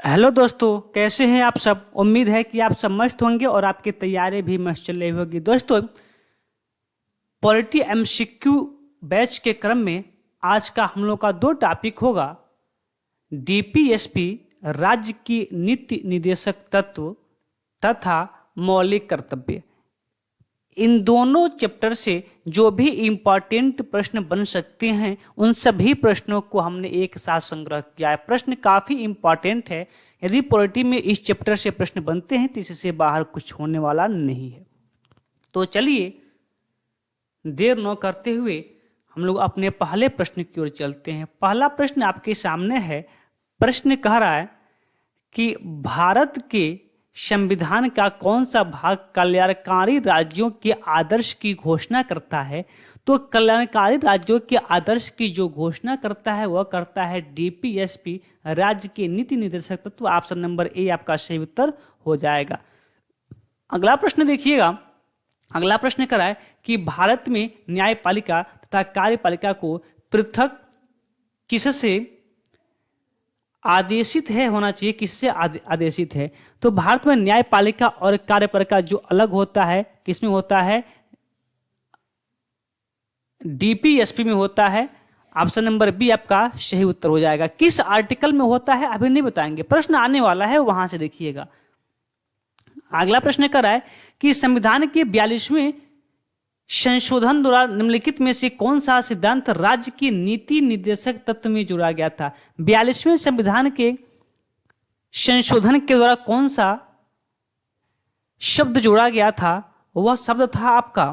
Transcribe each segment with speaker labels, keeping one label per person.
Speaker 1: Hello दोस्तों, कैसे हैं आप सब। उम्मीद है कि आप सब मस्त होंगे और आपकी तैयारी भी मस्त चल रही होगी। दोस्तों, पॉलिटी एमसीक्यू बैच के क्रम में आज का हम लोग का दो टॉपिक होगा। डीपीएसपी राज्य की नीति निदेशक तत्व तथा मौलिक कर्तव्य। इन दोनों चैप्टर से जो भी इम्पोर्टेंट प्रश्न बन सकते हैं उन सभी प्रश्नों को हमने एक साथ संग्रह किया है। प्रश्न काफ़ी इम्पोर्टेंट है। यदि पॉलिटी में इस चैप्टर से प्रश्न बनते हैं तो इससे बाहर कुछ होने वाला नहीं है। तो चलिए देर न करते हुए हम लोग अपने पहले प्रश्न की ओर चलते हैं। पहला प्रश्न आपके सामने है। प्रश्न कह रहा है कि भारत के संविधान का कौन सा भाग कल्याणकारी राज्यों के आदर्श की घोषणा करता है। तो कल्याणकारी राज्यों के आदर्श की जो घोषणा करता है वह करता है डीपीएसपी राज्य के नीति निदेशक तत्व। ऑप्शन नंबर ए आपका सही उत्तर हो जाएगा। अगला प्रश्न देखिएगा। अगला प्रश्न करा है कि भारत में न्यायपालिका तथा कार्यपालिका को पृथक किससे आदेशित है होना चाहिए, किससे आदेशित है। तो भारत में न्यायपालिका और कार्यपालिका जो अलग होता है किसमें होता है, डीपीएसपी में होता है। ऑप्शन नंबर बी आपका सही उत्तर हो जाएगा। किस आर्टिकल में होता है अभी नहीं बताएंगे, प्रश्न आने वाला है वहां से देखिएगा। अगला प्रश्न कर रहा है कि संविधान के 42वें संशोधन द्वारा निम्नलिखित में से कौन सा सिद्धांत राज्य की नीति निदेशक तत्व में जोड़ा गया था। 42वें संविधान के संशोधन के द्वारा कौन सा शब्द जोड़ा गया था। वह शब्द था आपका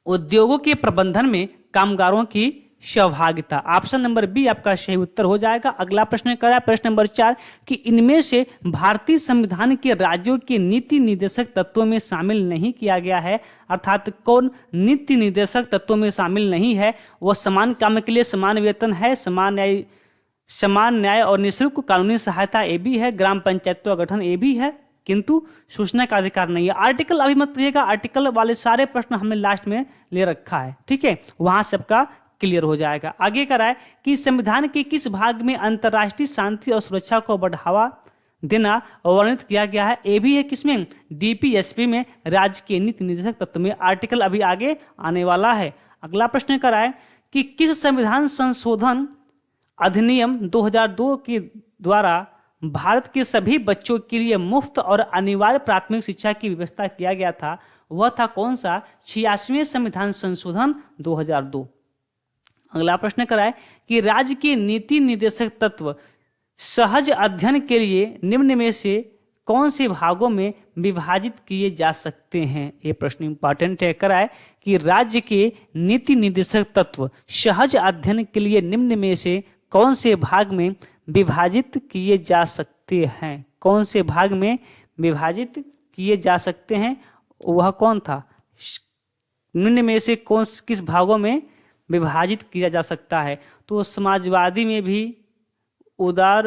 Speaker 1: उद्योगों के प्रबंधन में कामगारों की सहभागिता। ऑप्शन नंबर बी आपका सही उत्तर हो जाएगा। अगला प्रश्न करा प्रश्न नंबर 4 कि इनमें से भारतीय संविधान के राज्यों के नीति निदेशक तत्वों में शामिल नहीं किया गया है। अर्थात कौन नीति निदेशक तत्वों में शामिल नहीं है। वह समान काम के लिए समान वेतन है, समान न्याय और निःशुल्क कानूनी सहायता ए भी है, ग्राम पंचायतों का गठन ए भी है, किंतु सूचना का अधिकार नहीं है। आर्टिकल अभी मत पढ़िएगा, आर्टिकल वाले सारे प्रश्न हमने लास्ट में ले रखा है, ठीक है, वहां सबका क्लियर हो जाएगा। आगे करा है कि संविधान के किस भाग में अंतर्राष्ट्रीय शांति और सुरक्षा को बढ़ावा देना वर्णित किया गया है। ए भी है किसमें, डीपीएसपी में राज्य के नीति निदेशक तत्व में। आर्टिकल अभी आगे आने वाला है। अगला प्रश्न करा है कि किस संविधान संशोधन अधिनियम 2002 के द्वारा भारत के सभी बच्चों के लिए मुफ्त और अनिवार्य प्राथमिक शिक्षा की व्यवस्था किया गया था। वह था कौन सा, 86वें संविधान संशोधन 2002। अगला प्रश्न कराए कि राज्य के नीति निदेशक तत्व सहज अध्ययन के लिए निम्न में से कौन से भागों में विभाजित किए जा सकते हैं। ये प्रश्न इंपॉर्टेंट है। कराए कि राज्य के नीति निदेशक तत्व सहज अध्ययन के लिए निम्न में से कौन से भाग में विभाजित किए जा सकते हैं। कौन से भाग में विभाजित किए जा सकते हैं, वह कौन था, निम्न में से कौन किस भागों में विभाजित किया जा सकता है। तो समाजवादी में भी, उदार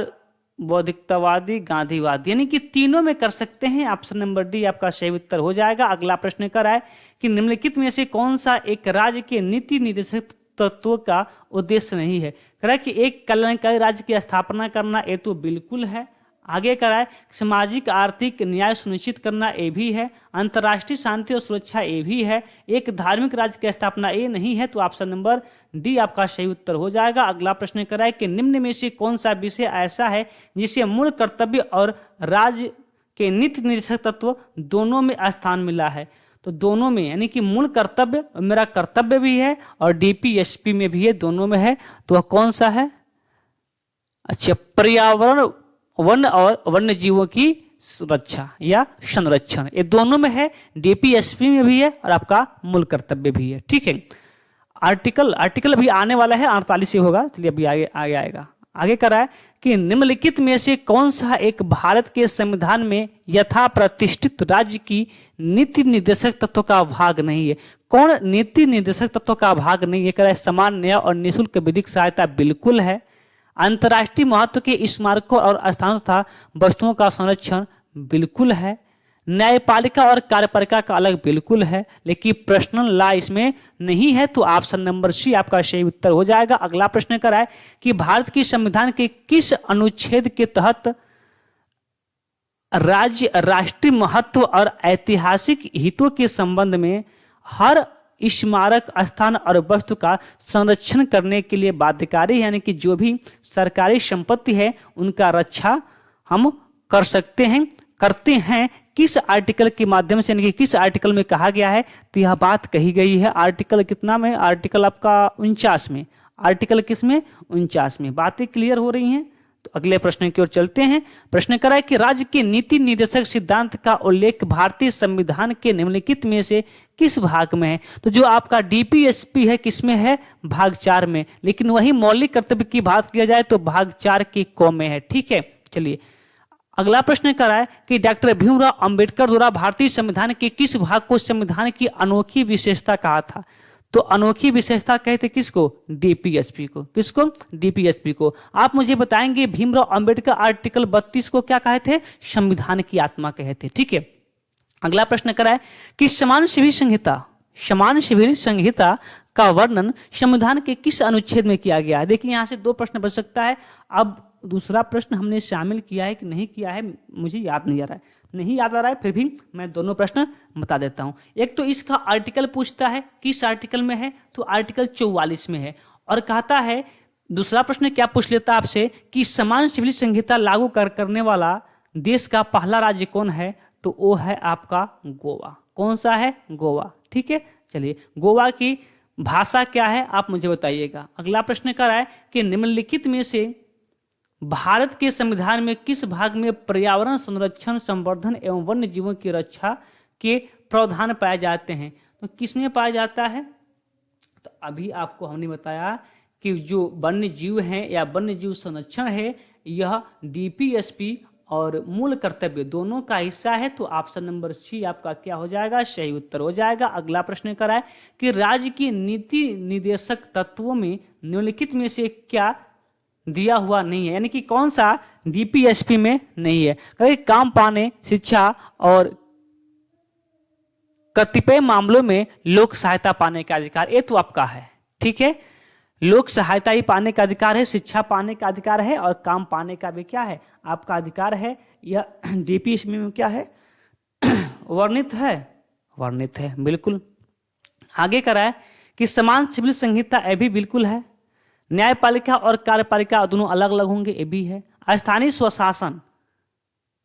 Speaker 1: बौद्धिकतावादी, गांधीवादी, यानी कि तीनों में कर सकते हैं। ऑप्शन नंबर डी आपका सही उत्तर हो जाएगा। अगला प्रश्न कर रहा है कि निम्नलिखित में से कौन सा एक राज्य के नीति निदेशक तत्वों का उद्देश्य नहीं है। कह रहा है कि एक कल्याणकारी राज्य की स्थापना करना, ये तो बिल्कुल है। आगे करा है सामाजिक आर्थिक न्याय सुनिश्चित करना, ए भी है। अंतर्राष्ट्रीय शांति और सुरक्षा, ए भी है। एक धार्मिक राज्य की स्थापना, ए नहीं है। तो ऑप्शन नंबर डी आपका सही उत्तर हो जाएगा। अगला प्रश्न करा है कि निम्न में से कौन सा विषय ऐसा है जिसे मूल कर्तव्य और राज्य के नीति निदेशक तत्व दोनों में स्थान मिला है। तो दोनों में, यानी कि मूल कर्तव्य मेरा कर्तव्य भी है और डीपीएसपी में भी है, दोनों में है। तो वह कौन सा है, अच्छा, पर्यावरण, वन और वन्य जीवों की सुरक्षा या संरक्षण, ये दोनों में है। डीपीएसपी में भी है और आपका मूल कर्तव्य भी है, ठीक है। आर्टिकल अभी आने वाला है, 48 से होगा, चलिए अभी आगे आएगा। आगे करा है कि निम्नलिखित में से कौन सा एक भारत के संविधान में यथा प्रतिष्ठित राज्य की नीति निदेशक तत्व का भाग नहीं है। कौन नीति निदेशक तत्व का भाग नहीं है। कह रहा है समान न्याय और निःशुल्क विधिक सहायता, बिल्कुल है। अंतर्राष्ट्रीय महत्व के स्मारकों और स्थानों तथा वस्तुओं का संरक्षण, बिल्कुल है। न्यायपालिका और कार्यपालिका का अलग, बिल्कुल है। लेकिन पर्सनल लॉ इसमें नहीं है। तो ऑप्शन नंबर सी आपका सही उत्तर हो जाएगा। अगला प्रश्न कर रहा है कि भारत के संविधान के किस अनुच्छेद के तहत राज्य राष्ट्रीय महत्व और ऐतिहासिक हितों के संबंध में हर स्मारक स्थान और वस्तु का संरक्षण करने के लिए बाध्यकारी है, यानी कि जो भी सरकारी संपत्ति है उनका रक्षा हम कर सकते हैं, करते हैं। किस आर्टिकल के माध्यम से, यानी कि किस आर्टिकल में कहा गया है, तो यह बात कही गई है आर्टिकल कितना में, आर्टिकल आपका 49 में। आर्टिकल किस में? 49 में। बातें क्लियर हो रही हैं? तो अगले प्रश्न की ओर चलते हैं। प्रश्न करा है कि राज्य के नीति निर्देशक सिद्धांत का उल्लेख भारतीय संविधान के निम्नलिखित में से किस भाग में है? तो जो आपका डीपीएसपी है किसमें है? भाग 4 में। लेकिन वही मौलिक कर्तव्य की बात किया जाए तो भाग 4 के क में है। ठीक है, चलिए अगला प्रश्न करा है कि डॉक्टर भीमराव अंबेडकर द्वारा भारतीय संविधान के किस भाग को संविधान की अनोखी विशेषता कहा था? तो अनोखी विशेषता कहते किसको? डीपीएसपी को। किसको? डीपीएसपी को। आप मुझे बताएंगे भीमराव अंबेडकर आर्टिकल 32 को क्या कहे थे? संविधान की आत्मा कहे थे। ठीक है, अगला प्रश्न करा है कि समान शिविर संहिता का वर्णन संविधान के किस अनुच्छेद में किया गया है? देखिए यहां से 2 प्रश्न बन सकता है। अब दूसरा प्रश्न हमने शामिल किया है कि नहीं किया है मुझे याद नहीं आ रहा है, नहीं याद आ रहा है, फिर भी मैं दोनों प्रश्न बता देता हूं। एक तो इसका आर्टिकल पूछता है किस आर्टिकल में है, तो आर्टिकल 44 में है। और कहता है दूसरा प्रश्न क्या पूछ लेता है आपसे कि समान सिविल संहिता लागू करने वाला देश का पहला राज्य कौन है? तो वो है आपका गोवा। कौन सा है? गोवा। ठीक है, चलिए गोवा की भाषा क्या है आप मुझे बताइएगा। अगला प्रश्न कर रहा है कि निम्नलिखित में से भारत के संविधान में किस भाग में पर्यावरण संरक्षण, संवर्धन एवं वन्य जीवों की रक्षा के प्रावधान पाए जाते हैं? तो किसमें पाया जाता है? तो अभी आपको हमने बताया कि जो वन्य जीव हैं या वन्य जीव संरक्षण है यह डीपीएसपी और मूल कर्तव्य दोनों का हिस्सा है। तो ऑप्शन नंबर सी आपका क्या हो जाएगा? सही उत्तर हो जाएगा। अगला प्रश्न करा है कि राज्य की नीति निर्देशक तत्वों में निम्नलिखित में से क्या दिया हुआ नहीं है, यानी कि कौन सा डीपीएसपी में नहीं है? कहीं काम पाने, शिक्षा और कतिपय मामलों में लोक सहायता पाने का अधिकार, ये तो आपका है। ठीक है, लोक सहायता ही पाने का अधिकार है, शिक्षा पाने का अधिकार है और काम पाने का भी क्या है? आपका अधिकार है। यह डीपीएसपी में क्या है? वर्णित है बिल्कुल। आगे करा है कि समान सिविल संहिता ये भी बिल्कुल है। न्यायपालिका और कार्यपालिका दोनों अलग अलग होंगे, ये भी है। स्थानीय स्वशासन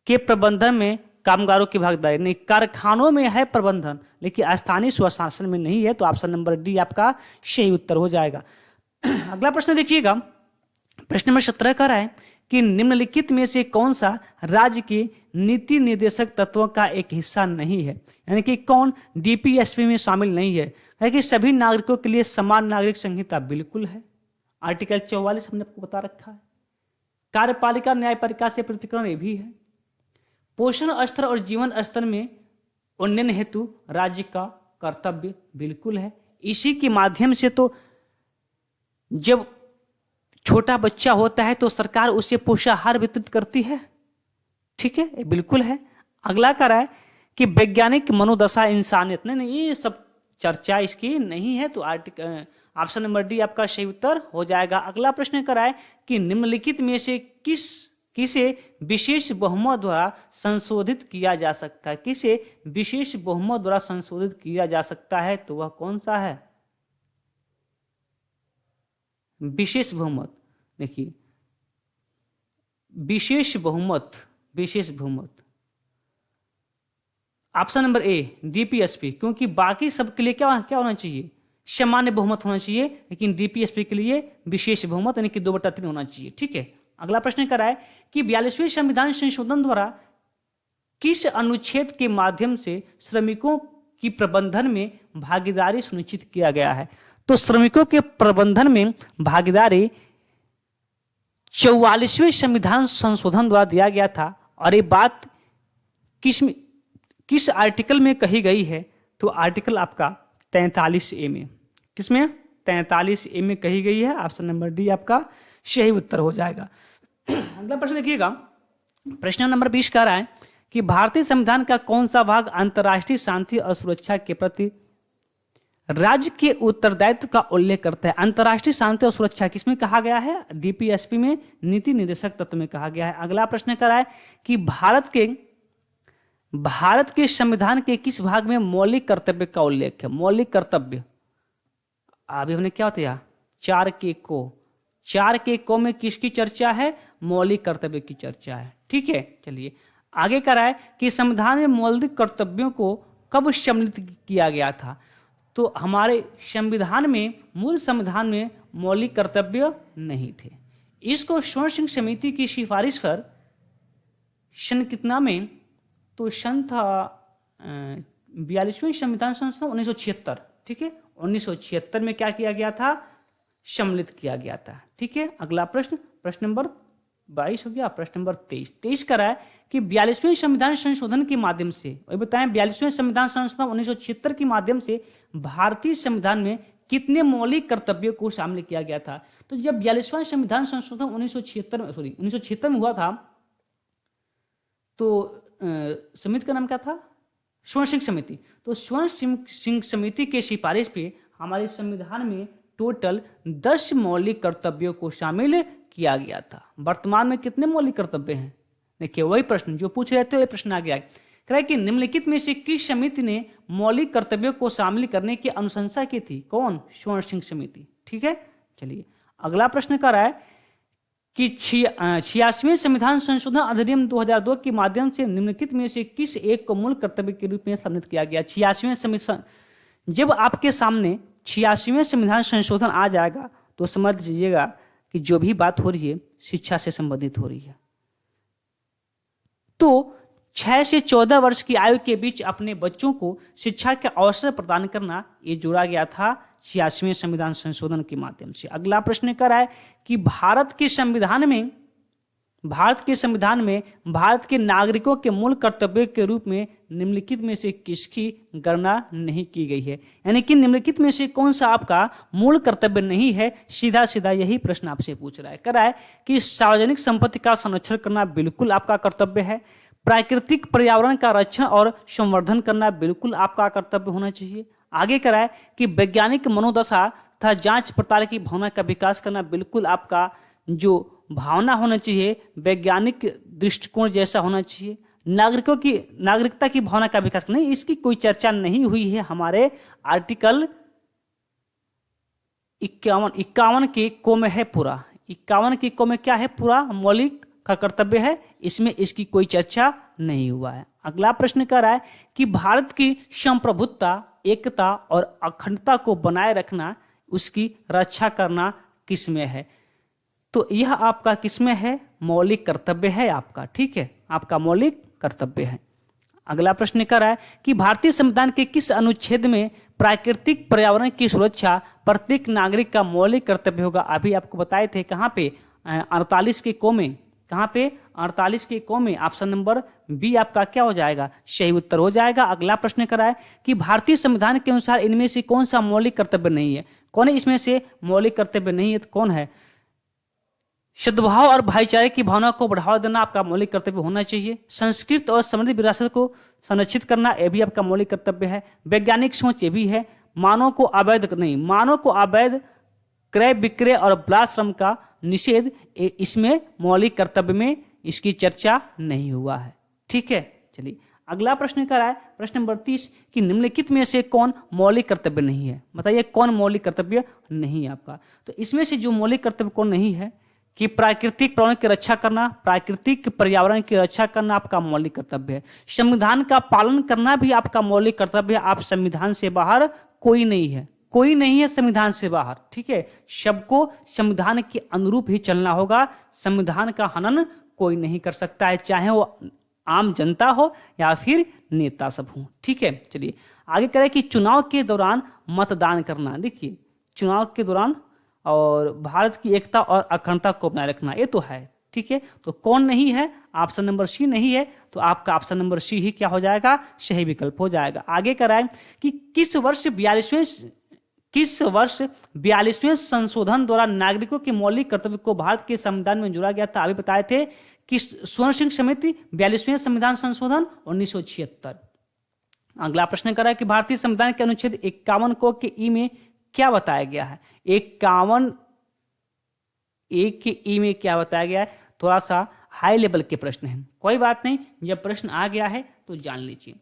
Speaker 1: के प्रबंधन में कामगारों की भागीदारी नहीं, कारखानों में है प्रबंधन लेकिन स्थानीय स्वशासन में नहीं है। तो ऑप्शन नंबर डी आपका सही उत्तर हो जाएगा। अगला प्रश्न देखिएगा, प्रश्न नंबर 17 का है कि निम्नलिखित में से कौन सा राज्य के नीति निर्देशक तत्वों का एक हिस्सा नहीं है, यानी कि कौन डीपीएसपी में शामिल नहीं है? कि सभी नागरिकों के लिए समान नागरिक संहिता बिल्कुल है, आर्टिकल 44 हमने आपको बता रखा है। कार्यपालिका न्यायपालिका से पृथक्करण ये भी है। पोषण स्तर और जीवन स्तर में उन्नयन हेतु राज्य का कर्तव्य बिल्कुल है। इसी के माध्यम से तो जब छोटा बच्चा होता है तो सरकार उसे पोषाहार वितरित करती है। ठीक है, ये बिल्कुल है। अगला करा है कि वैज्ञानिक मनोदशा इंसानियत, नहीं ये सब चर्चा इसकी नहीं है। तो आर्टिकल ऑप्शन नंबर डी आपका सही उत्तर हो जाएगा। अगला प्रश्न कराए कि निम्नलिखित में से किसे विशेष बहुमत द्वारा संशोधित किया जा सकता है? किसे विशेष बहुमत द्वारा संशोधित किया जा सकता है? तो वह कौन सा है? विशेष बहुमत। देखिए विशेष बहुमत ऑप्शन नंबर ए डीपीएसपी, क्योंकि बाकी सबके लिए क्या होना चाहिए? सामान्य बहुमत होना चाहिए, लेकिन डीपीएसपी के लिए विशेष बहुमत यानी कि 2/3 होना चाहिए। ठीक है, अगला प्रश्न करा है कि 42वें संविधान संशोधन द्वारा किस अनुच्छेद के माध्यम से श्रमिकों की प्रबंधन में भागीदारी सुनिश्चित किया गया है? तो श्रमिकों के प्रबंधन में भागीदारी 44वें संविधान संशोधन द्वारा दिया गया था। और ये बात किस आर्टिकल में कही गई है? तो आर्टिकल आपका 43A में। किसमें? 43A में कही गई है। ऑप्शन नंबर डी आपका सही उत्तर हो जाएगा। अगला प्रश्न देखिएगा, प्रश्न नंबर 20 का रहा है कि भारतीय संविधान का कौन सा भाग अंतर्राष्ट्रीय शांति और सुरक्षा के प्रति राज्य के उत्तरदायित्व का उल्लेख करता है? अंतर्राष्ट्रीय शांति और सुरक्षा किसमें कहा गया है? डीपीएसपी में नीति निर्देशक तत्व में कहा गया है। अगला प्रश्न करा है कि भारत के भारत के संविधान के किस भाग में मौलिक कर्तव्य का उल्लेख है? मौलिक कर्तव्य, अभी हमने क्या बताया, 4 के को में किसकी चर्चा है? मौलिक कर्तव्य की चर्चा है। ठीक है, चलिए आगे कह रहा है कि संविधान में मौलिक कर्तव्यों को कब सम्मिलित किया गया था? तो हमारे संविधान में, मूल संविधान में मौलिक कर्तव्य नहीं थे। इसको स्वर्ण सिंह समिति की सिफारिश पर सन कितना में? तो सन था 42वें संविधान संशोधन 1976। ठीक है, 1976 में क्या किया गया था? सम्मिलित किया गया था। ठीक है, अगला प्रश्न, प्रश्न नंबर 22 हो गया। प्रश्न नंबर 23 करा है कि 42वें संविधान संशोधन के माध्यम से, वही बताएं, 42वें संविधान संशोधन 1976 के माध्यम से भारतीय संविधान में कितने मौलिक कर्तव्यों को शामिल किया गया था? तो जब 42वां संविधान संशोधन 1976 में हुआ था, तो समिति का नाम क्या था? स्वर्ण सिंह समिति। तो स्वर्ण सिंह समिति के सिफारिश पे हमारे संविधान में टोटल 10 मौलिक कर्तव्यों को शामिल किया गया था। वर्तमान में कितने मौलिक कर्तव्य हैं? देखिए वही प्रश्न जो पूछ रहे थे, वही प्रश्न आ गया है। कह रहा है कि निम्नलिखित में से किस समिति ने मौलिक कर्तव्यों को शामिल करने की अनुशंसा की थी? कौन? स्वर्ण सिंह समिति। ठीक है, चलिए अगला प्रश्न कर रहा है कि 86वें संविधान संशोधन अधिनियम 2002 के माध्यम से निम्नलिखित में से किस एक को मूल कर्तव्य के रूप में सम्मिलित किया गया? 86वें संविधान, जब आपके सामने 86वें संविधान संशोधन आ जाएगा तो समझ लीजिएगा कि जो भी बात हो रही है शिक्षा से संबंधित हो रही है। तो 6 से 14 वर्ष की आयु के बीच अपने बच्चों को शिक्षा के अवसर प्रदान करना, ये जोड़ा गया था 86वें संविधान संशोधन के माध्यम से। अगला प्रश्न कर रहा है कि भारत के संविधान में भारत के नागरिकों के मूल कर्तव्य के रूप में निम्नलिखित में से किसकी गणना नहीं की गई है? यानी कि निम्नलिखित में से कौन सा आपका मूल कर्तव्य नहीं है? सीधा सीधा यही प्रश्न आपसे पूछ रहा है। कह रहा है कि सार्वजनिक संपत्ति का संरक्षण करना बिल्कुल आपका कर्तव्य है। प्राकृतिक पर्यावरण का रक्षण और संवर्धन करना बिल्कुल आपका कर्तव्य होना चाहिए। आगे कह रहा है कि वैज्ञानिक मनोदशा तथा जांच पड़ताल की भावना का विकास करना बिल्कुल आपका जो भावना होना चाहिए, वैज्ञानिक दृष्टिकोण जैसा होना चाहिए। नागरिकता की भावना का विकास नहीं, इसकी कोई चर्चा नहीं हुई है हमारे आर्टिकल 51 के को में है पूरा। 51 के को में क्या है? पूरा मौलिक का कर्तव्य है, इसमें इसकी कोई चर्चा नहीं हुआ है। अगला प्रश्न कर रहा है कि भारत की संप्रभुता, एकता और अखंडता को बनाए रखना, उसकी रक्षा करना किसमें है? तो यह आपका किसमें है? मौलिक कर्तव्य है आपका। ठीक है, आपका मौलिक कर्तव्य है। अगला प्रश्न कर रहा है कि भारतीय संविधान के किस अनुच्छेद में प्राकृतिक पर्यावरण की सुरक्षा प्रत्येक नागरिक का मौलिक कर्तव्य होगा? अभी आपको बताए थे, कहाँ पे? 48 के को में। कहाँ पे? 48 के को में। ऑप्शन नंबर बी आपका क्या हो जाएगा? सही उत्तर हो जाएगा। अगला प्रश्न कर रहा है कि भारतीय संविधान के अनुसार इनमें से कौन सा मौलिक कर्तव्य नहीं है? कौन है इसमें से मौलिक कर्तव्य नहीं है? तो कौन है? सद्भाव और भाईचारे की भावना को बढ़ावा देना आपका मौलिक कर्तव्य होना चाहिए। संस्कृत और समृद्ध विरासत को संरक्षित करना, यह भी आपका मौलिक कर्तव्य है। वैज्ञानिक सोच, ये भी है। मानव को अवैध क्रय विक्रय और बलात्श्रम का निषेध, इसमें मौलिक कर्तव्य में इसकी चर्चा नहीं हुआ है। ठीक है, चलिए अगला प्रश्न कर रहा है, प्रश्न नंबर 30 कि निम्नलिखित में से कौन मौलिक कर्तव्य नहीं है? बताइए कौन मौलिक कर्तव्य नहीं है आपका? तो इसमें से जो मौलिक कर्तव्य कौन नहीं है कि प्राकृतिक पर्यावरण की रक्षा करना, प्राकृतिक पर्यावरण की रक्षा करना आपका मौलिक कर्तव्य है। संविधान का पालन करना भी आपका मौलिक कर्तव्य है। आप संविधान से बाहर कोई नहीं है, कोई नहीं है संविधान से बाहर। ठीक है, सबको संविधान के अनुरूप ही चलना होगा। संविधान का हनन कोई नहीं कर सकता है, चाहे वो आम जनता हो या फिर नेता सब हो। ठीक है, चलिए आगे करें कि चुनाव के दौरान मतदान करना। देखिए चुनाव के दौरान और भारत की एकता और अखंडता को बनाए रखना, ये तो है। ठीक है, तो कौन नहीं है? ऑप्शन नंबर सी नहीं है, तो आपका ऑप्शन नंबर सी ही क्या हो जाएगा? सही विकल्प हो जाएगा। आगे कराएं कि किस वर्ष 42वें संशोधन द्वारा नागरिकों के मौलिक कर्तव्य को भारत के संविधान में जोड़ा गया था? अभी बताए थे कि स्वर्ण सिंह समिति 42वें संविधान संशोधन 1976। अगला प्रश्न कर रहा है कि भारतीय संविधान के अनुच्छेद 51 को के ई में क्या बताया गया है? 51 ए के ई में क्या बताया गया है? थोड़ा सा हाई लेवल के प्रश्न हैं। कोई बात नहीं, जब प्रश्न आ गया है तो जान लीजिए।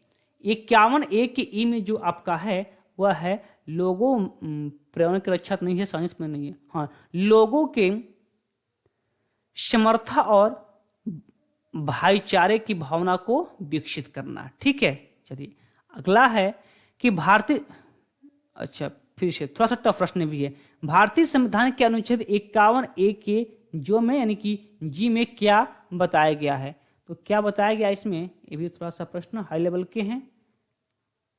Speaker 1: 51A के ई में जो आपका है वह है लोगों, पर्यावरण की रक्षा नहीं है, साइंस में नहीं है, हाँ, लोगों के समर्था और भाईचारे की भावना को विकसित करना। ठीक है, चलिए अगला है कि भारतीय, अच्छा फिर से थोड़ा सा टफ प्रश्न भी है। भारतीय संविधान के अनुच्छेद 51A के जो में यानी कि जी में क्या बताया गया है? तो क्या बताया गया इसमें, ये भी थोड़ा सा प्रश्न हाई लेवल के हैं।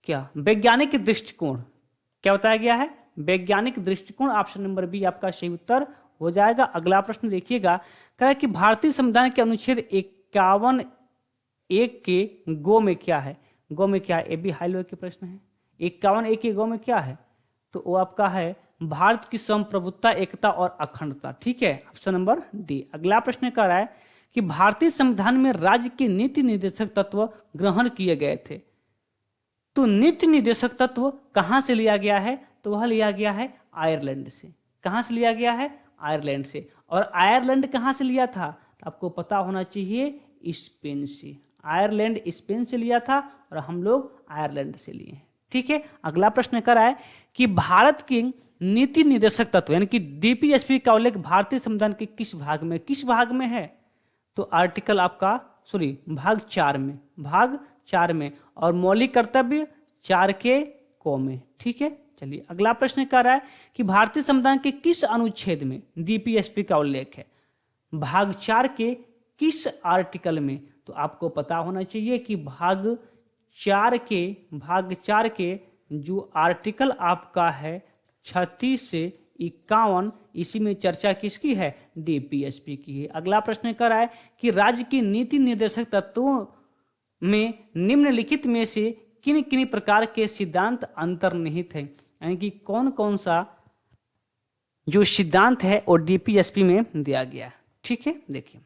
Speaker 1: क्या वैज्ञानिक दृष्टिकोण, क्या बताया गया है? वैज्ञानिक दृष्टिकोण। ऑप्शन नंबर बी आपका सही उत्तर हो जाएगा। अगला प्रश्न देखिएगा, कह रहा है कि भारतीय संविधान के अनुच्छेद 51A के गो में क्या है? गो में क्या है? ये भी हाई लेवल के प्रश्न है। 51A के गो में क्या है? तो वो आपका है भारत की संप्रभुता, एकता और अखंडता। ठीक है, ऑप्शन नंबर डी। अगला प्रश्न कह रहा है कि भारतीय संविधान में राज्य के नीति निर्देशक तत्व ग्रहण किए गए थे। तो नीति निर्देशक तत्व कहां से लिया गया है? तो वह लिया गया है आयरलैंड से। कहां से लिया गया है? आयरलैंड से। और आयरलैंड कहां से लिया था? तो आपको पता होना चाहिए, स्पेन से। आयरलैंड स्पेन से लिया था और हम लोग आयरलैंड से लिए हैं। ठीक है, अगला प्रश्न कर रहा है कि भारत के नीति निर्देशक तत्व यानी कि डीपीएसपी का उल्लेख भारतीय संविधान के किस भाग में है? तो आर्टिकल आपका भाग 4 में, भाग 4 में, और मौलिक कर्तव्य 4 के क में। ठीक है, चलिए अगला प्रश्न कर रहा है कि भारतीय संविधान के किस अनुच्छेद में डीपीएसपी का उल्लेख है? भाग 4 के किस आर्टिकल में? तो आपको पता होना चाहिए कि भाग 4 के जो आर्टिकल आपका है 36 से 51, इसी में चर्चा किसकी है? डीपीएसपी की है। अगला प्रश्न कर रहा है कि राज्य की नीति निर्देशक तत्वों में निम्नलिखित में से किन किन प्रकार के सिद्धांत अंतर्निहित हैं? यानी कि कौन कौन सा जो सिद्धांत है वो डीपीएसपी में दिया गया है। ठीक है, देखिए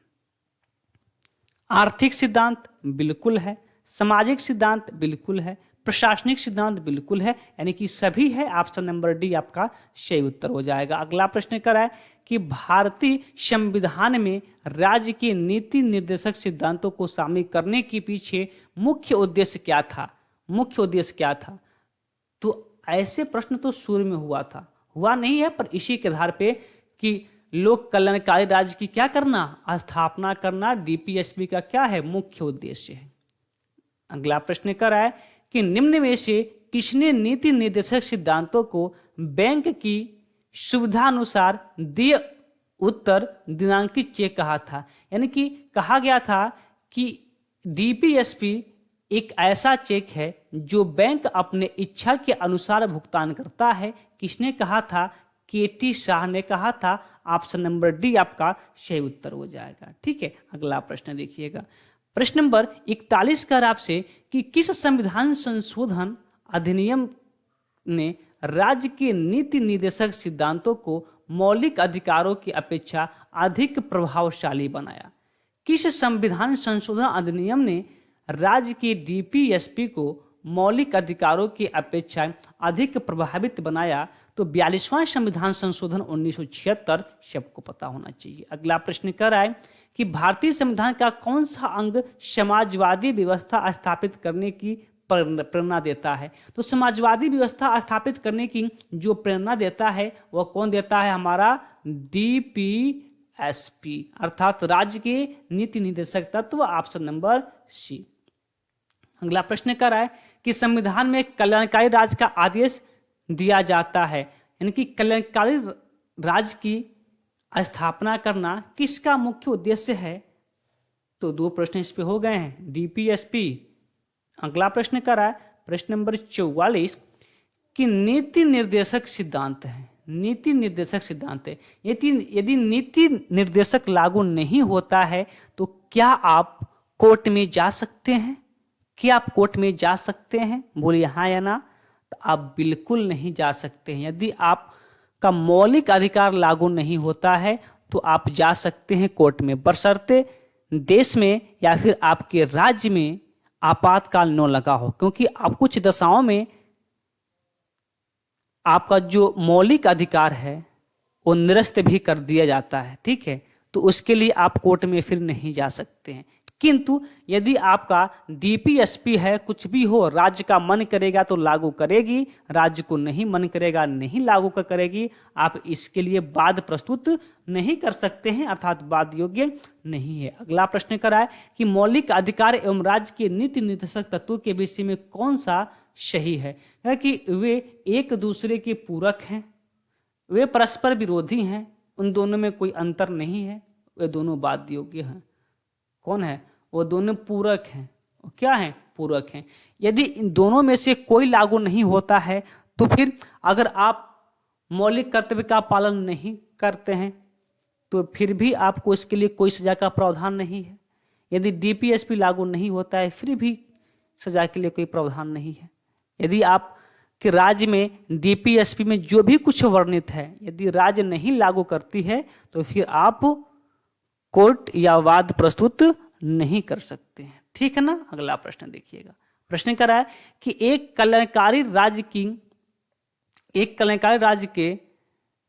Speaker 1: आर्थिक सिद्धांत बिल्कुल है, सामाजिक सिद्धांत बिल्कुल है, प्रशासनिक सिद्धांत बिल्कुल है, यानी कि सभी है। ऑप्शन नंबर डी आपका सही उत्तर हो जाएगा। अगला प्रश्न कर रहा है कि भारतीय संविधान में राज्य के नीति निर्देशक सिद्धांतों को शामिल करने के पीछे मुख्य उद्देश्य क्या था? तो ऐसे प्रश्न तो शुरू में हुआ नहीं है, पर इसी के आधार पे कि लोक कल्याणकारी राज्य की क्या करना? स्थापना करना डीपीएसपी का क्या है? मुख्य उद्देश्य है। अगला प्रश्न कर रहा है कि निम्न में से किसने नीति निर्देशक सिद्धांतों को बैंक की सुविधानुसार दिए उत्तर दिनांकित चेक कहा था? यानी कि कहा गया था कि डीपीएसपी एक ऐसा चेक है जो बैंक अपने इच्छा के अनुसार भुगतान करता है। किसने कहा था? केटी शाह ने कहा था। ऑप्शन नंबर डी आपका सही उत्तर हो जाएगा। ठीक है, अगला प्रश्न देखिएगा, प्रश्न नंबर 41 का आपसे कि किस संविधान संशोधन अधिनियम ने राज्य के नीति निर्देशक सिद्धांतों को मौलिक अधिकारों की अपेक्षा अधिक प्रभावशाली बनाया? किस संविधान संशोधन अधिनियम ने राज्य के डीपीएसपी को मौलिक अधिकारों की अपेक्षा अधिक प्रभावित बनाया? तो 42वां संविधान संशोधन 1976 सबको पता होना चाहिए। अगला प्रश्न कर रहा है कि भारतीय संविधान का कौन सा अंग समाजवादी व्यवस्था स्थापित करने की प्रेरणा देता है? तो समाजवादी व्यवस्था स्थापित करने की जो प्रेरणा देता है वह कौन देता है? हमारा डीपीएसपी, अर्थात राज्य के नीति निर्देशक तत्व। Option number C. अगला प्रश्न कर रहा है कि संविधान में कल्याणकारी राज्य का आदेश दिया जाता है, यानी कि कल्याणकारी राज्य की स्थापना करना किसका मुख्य उद्देश्य है? तो 2 प्रश्न इस पे हो गए हैं, डीपीएसपी। अगला प्रश्न कर रहा है प्रश्न नंबर 44 कि नीति निर्देशक सिद्धांत है। नीति निर्देशक सिद्धांत है, यदि नीति निर्देशक लागू नहीं होता है तो क्या आप कोर्ट में जा सकते हैं? बोलिए हाँ या ना। तो आप बिल्कुल नहीं जा सकते हैं। यदि आपका मौलिक अधिकार लागू नहीं होता है तो आप जा सकते हैं कोर्ट में, बशर्ते देश में या फिर आपके राज्य में आपातकाल न लगा हो, क्योंकि आप कुछ दशाओं में आपका जो मौलिक अधिकार है वो निरस्त भी कर दिया जाता है। ठीक है, तो उसके लिए आप कोर्ट में फिर नहीं जा सकते हैं। किंतु यदि आपका डीपीएसपी है, कुछ भी हो, राज्य का मन करेगा तो लागू करेगी, राज्य को नहीं मन करेगा नहीं लागू करेगी, आप इसके लिए वाद प्रस्तुत नहीं कर सकते हैं, अर्थात वाद योग्य नहीं है। अगला प्रश्न करा है कि मौलिक अधिकार एवं राज्य के नीति निर्देशक तत्वों के विषय में कौन सा सही है? कि वे एक दूसरे के पूरक हैं, वे परस्पर विरोधी हैं, उन दोनों में कोई अंतर नहीं है, वे दोनों वाद योग्य हैं। कौन है? वो दोनों पूरक हैं। क्या हैं? पूरक हैं। यदि इन दोनों में से कोई लागू नहीं होता है तो फिर अगर आप मौलिक कर्तव्य का पालन नहीं करते हैं तो फिर भी आपको इसके लिए कोई सजा का प्रावधान नहीं है। यदि डीपीएसपी लागू नहीं होता है फिर भी सजा के लिए कोई प्रावधान नहीं है। यदि आप के राज्य में डीपीएसपी में जो भी कुछ वर्णित है यदि राज्य नहीं लागू करती है तो फिर आप कोर्ट या वाद प्रस्तुत नहीं कर सकते हैं। ठीक है ना? अगला प्रश्न देखिएगा। प्रश्न करा है कि एक कल्याणकारी राज्य के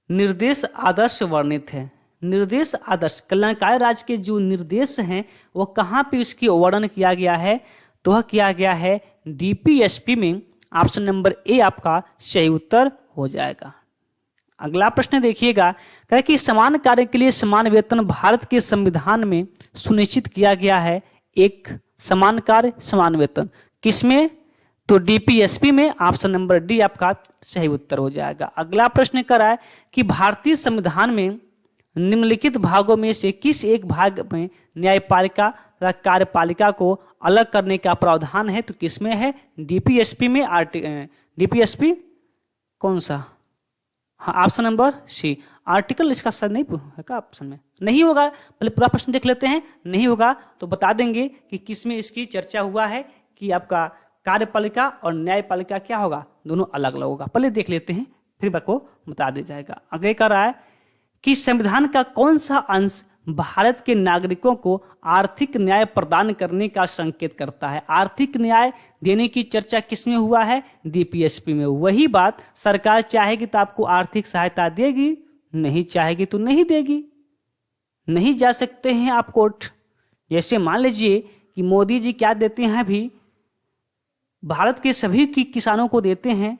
Speaker 1: निर्देश आदर्श वर्णित है। निर्देश आदर्श कल्याणकारी राज्य के जो निर्देश हैं वो कहाँ पे इसकी वर्णन किया गया है? तो वह किया गया है डीपीएसपी में। ऑप्शन नंबर ए आपका सही उत्तर हो जाएगा। अगला प्रश्न देखिएगा, कहे कि समान कार्य के लिए समान वेतन भारत के संविधान में सुनिश्चित किया गया है। एक, समान कार्य समान वेतन, किसमें? तो डीपीएसपी में। ऑप्शन नंबर डी आपका सही उत्तर हो जाएगा। अगला प्रश्न करा है कि भारतीय संविधान में निम्नलिखित भागों में से किस एक भाग में न्यायपालिका तथा कार्यपालिका को अलग करने का प्रावधान है? तो किसमें है? डीपीएसपी में। डीपीएसपी कौन सा? हाँ, ऑप्शन नंबर सी। आर्टिकल इसका सर नहीं है क्या? ऑप्शन में नहीं होगा। पहले पूरा प्रश्न देख लेते हैं। नहीं होगा तो बता देंगे कि किसमें इसकी चर्चा हुआ है कि आपका कार्यपालिका और न्यायपालिका क्या होगा, दोनों अलग अलग होगा। पहले देख लेते हैं फिर आपको बता दिया जाएगा। आगे कर रहा है कि संविधान का कौन सा अंश भारत के नागरिकों को आर्थिक न्याय प्रदान करने का संकेत करता है? आर्थिक न्याय देने की चर्चा किसमें हुआ है? डीपीएसपी में। वही बात, सरकार चाहेगी तो आपको आर्थिक सहायता देगी, नहीं चाहेगी तो नहीं देगी। नहीं जा सकते हैं आप कोर्ट। जैसे मान लीजिए कि मोदी जी क्या देते हैं, अभी भारत के सभी की किसानों को देते हैं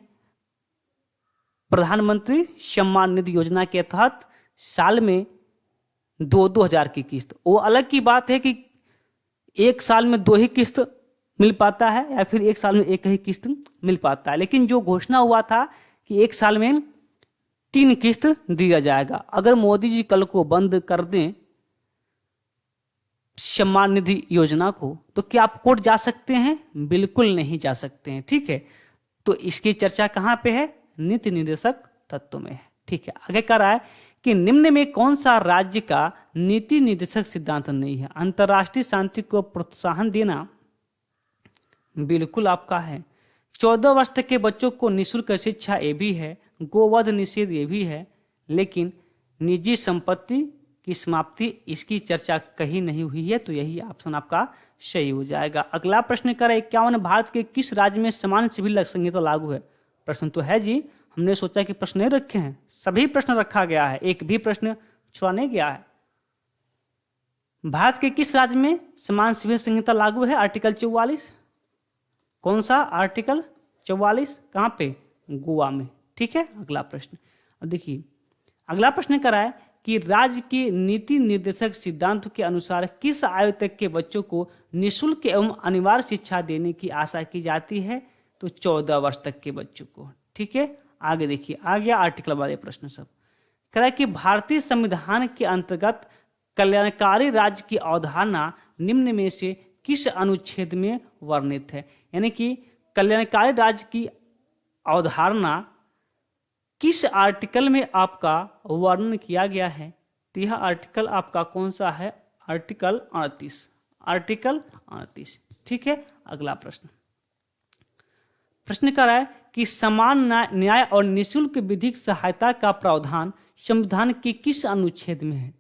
Speaker 1: प्रधानमंत्री सम्मान निधि योजना के तहत साल में 2,000 की किस्त। वो अलग की बात है कि एक साल में 2 ही किस्त मिल पाता है या फिर एक साल में 1 ही किस्त मिल पाता है। लेकिन जो घोषणा हुआ था कि एक साल में 3 किस्त दिया जाएगा। अगर मोदी जी कल को बंद कर दें सम्मान निधि योजना को तो क्या आप कोर्ट जा सकते हैं? बिल्कुल नहीं जा सकते हैं। ठीक है, तो इसकी चर्चा कहाँ पे है? नीति निर्देशक तत्व में है। ठीक है, आगे कर रहा है कि निम्न में कौन सा राज्य का नीति निर्देशक सिद्धांत नहीं है? अंतर्राष्ट्रीय शांति को प्रोत्साहन देना बिल्कुल आपका है। 14 वर्ष तक के बच्चों को निःशुल्क शिक्षा ये भी है। गोवध निषेध ये भी है। लेकिन निजी संपत्ति की समाप्ति इसकी चर्चा कहीं नहीं हुई है, तो यही ऑप्शन आपका सही हो जाएगा। अगला प्रश्न करें 51 भारत के किस राज्य में समान सिविल संहिता लागू है? प्रश्न तो है जी, हमने सोचा कि प्रश्न नहीं रखे हैं, सभी प्रश्न रखा गया है, एक भी प्रश्न छुड़ा नहीं गया है। भारत के किस राज्य में समान सिविल संहिता लागू है? आर्टिकल 44। कौन सा? आर्टिकल 44। कहाँ पे? गोवा में। ठीक है, अगला प्रश्न। अब देखिए अगला प्रश्न करा है कि राज्य के नीति निर्देशक सिद्धांत के अनुसार किस आयु तक के बच्चों को निःशुल्क एवं अनिवार्य शिक्षा देने की आशा की जाती है? तो 14 वर्ष तक के बच्चों को। ठीक है, आगे देखिए, आ गया आर्टिकल वाले प्रश्न सब। कह रहा है कि भारतीय संविधान के अंतर्गत कल्याणकारी राज्य की अवधारणा निम्न में से किस अनुच्छेद में वर्णित है? यानी कि कल्याणकारी राज्य की अवधारणा किस आर्टिकल में आपका वर्णन किया गया है? तो यह आर्टिकल आपका कौन सा है? आर्टिकल 38। आर्टिकल 38। ठीक है, अगला प्रश्न। प्रश्न कर रहा है कि समान न्याय और निःशुल्क विधिक सहायता का प्रावधान संविधान के किस अनुच्छेद में है?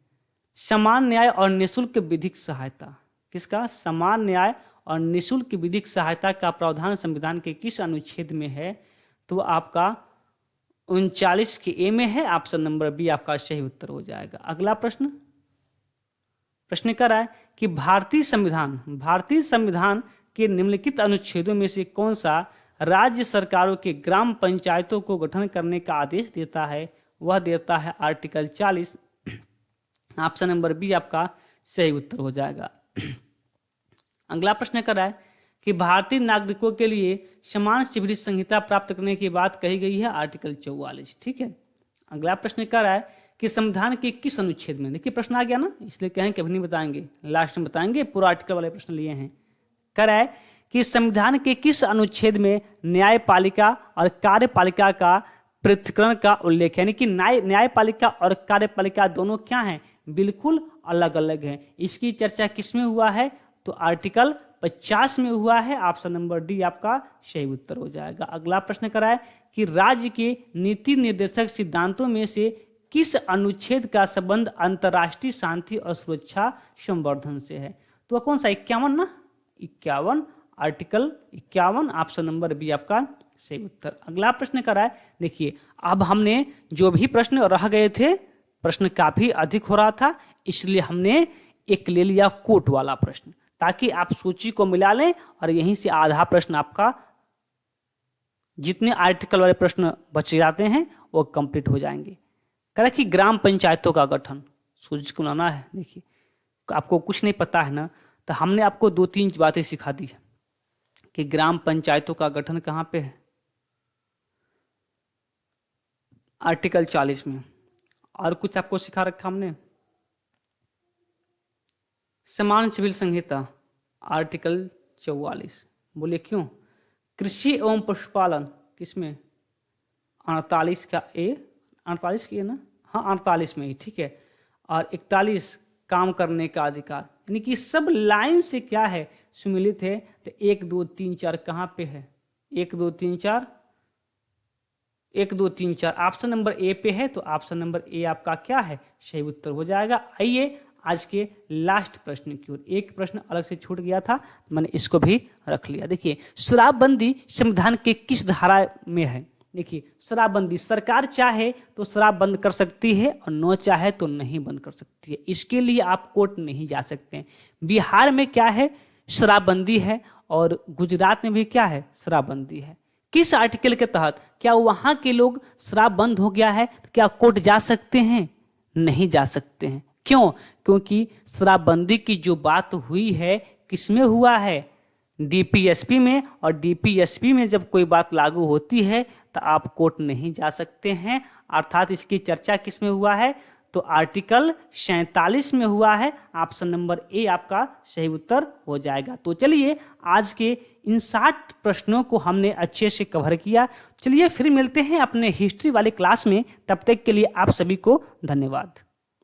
Speaker 1: समान न्याय और निःशुल्क विधिक सहायता किसका? समान न्याय और निःशुल्क विधिक सहायता का प्रावधान संविधान के किस अनुच्छेद में है? तो आपका 39 के ए में है। ऑप्शन नंबर बी आपका सही उत्तर हो जाएगा। अगला प्रश्न प्रश्न कर रहा है कि भारतीय संविधान के निम्नलिखित अनुच्छेदों में से कौन सा राज्य सरकारों के ग्राम पंचायतों को गठन करने का आदेश देता है? वह देता है आर्टिकल 40। ऑप्शन नंबर बी आपका सही उत्तर हो जाएगा। अगला प्रश्न कर रहा है कि भारतीय नागरिकों के लिए समान सिविल संहिता प्राप्त करने की बात कही गई है, आर्टिकल 44। ठीक है। अगला प्रश्न कर रहा है कि संविधान के किस अनुच्छेद में, देखिए प्रश्न आ गया ना, इसलिए कहें कि अभी नहीं बताएंगे, लास्ट में बताएंगे, पूरा आर्टिकल वाले प्रश्न लिए हैं। कर रहा है कि संविधान के किस अनुच्छेद में न्यायपालिका और कार्यपालिका का पृथक्करण का उल्लेख है, यानी कि न्यायपालिका और कार्यपालिका दोनों क्या हैं, बिल्कुल अलग अलग हैं। इसकी चर्चा किस में हुआ है, तो आर्टिकल 50 में हुआ है। ऑप्शन नंबर डी आपका सही उत्तर हो जाएगा। अगला प्रश्न करा है कि राज्य के नीति निर्देशक सिद्धांतों में से किस अनुच्छेद का संबंध अंतर्राष्ट्रीय शांति और सुरक्षा संवर्धन से है, तो कौन सा, 51 ना, 51, आर्टिकल 51। ऑप्शन नंबर बी आपका सही उत्तर। अगला प्रश्न करा है, देखिए अब हमने जो भी प्रश्न रह गए थे, प्रश्न काफी अधिक हो रहा था, इसलिए हमने एक ले लिया कोट वाला प्रश्न, ताकि आप सूची को मिला लें और यहीं से आधा प्रश्न आपका, जितने आर्टिकल वाले प्रश्न बचे जाते हैं वो कंप्लीट हो जाएंगे। कह कि ग्राम पंचायतों का गठन सूची को लाना है। देखिए आपको कुछ नहीं पता है ना, तो हमने आपको 2-3 बातें सिखा दी है कि ग्राम पंचायतों का गठन कहाँ पे है, आर्टिकल 40 में। और कुछ आपको सिखा रखा हमने, समान सिविल संहिता आर्टिकल 44। बोलिए क्यों, कृषि एवं पशुपालन किसमें, 48 का ए, 48 की है ना, हाँ 48 में ही, ठीक है। और 41 काम करने का अधिकार, यानी कि सब लाइन से क्या है, सुमिलित है। तो 1 2 3 4 कहाँ पे है, 1 2 3 4, 1 2 3 4 ऑप्शन नंबर ए पे है, तो ऑप्शन नंबर ए आपका क्या है, सही उत्तर हो जाएगा। आइए आज के लास्ट प्रश्न की ओर। एक प्रश्न अलग से छूट गया था, तो मैंने इसको भी रख लिया। देखिए शराबबंदी संविधान के किस धारा में है, देखिए शराबबंदी, सरकार चाहे तो शराब बंद कर सकती है और न चाहे तो नहीं बंद कर सकती है, इसके लिए आप कोर्ट नहीं जा सकते हैं। बिहार में क्या है, शराबबंदी है, और गुजरात में भी क्या है, शराबबंदी है। किस आर्टिकल के तहत, क्या वहां के लोग शराब बंद हो गया है तो क्या कोर्ट जा सकते हैं, नहीं जा सकते हैं। क्यों, क्योंकि शराबबंदी की जो बात हुई है किसमें हुआ है, डीपीएसपी में, और डीपीएसपी में जब कोई बात लागू होती है तो आप कोर्ट नहीं जा सकते हैं। अर्थात इसकी चर्चा किसमें हुआ है, तो आर्टिकल 47 में हुआ है। ऑप्शन नंबर ए आपका सही उत्तर हो जाएगा। तो चलिए आज के इन 60 प्रश्नों को हमने अच्छे से कवर किया। चलिए फिर मिलते हैं अपने हिस्ट्री वाले क्लास में, तब तक के लिए आप सभी को धन्यवाद।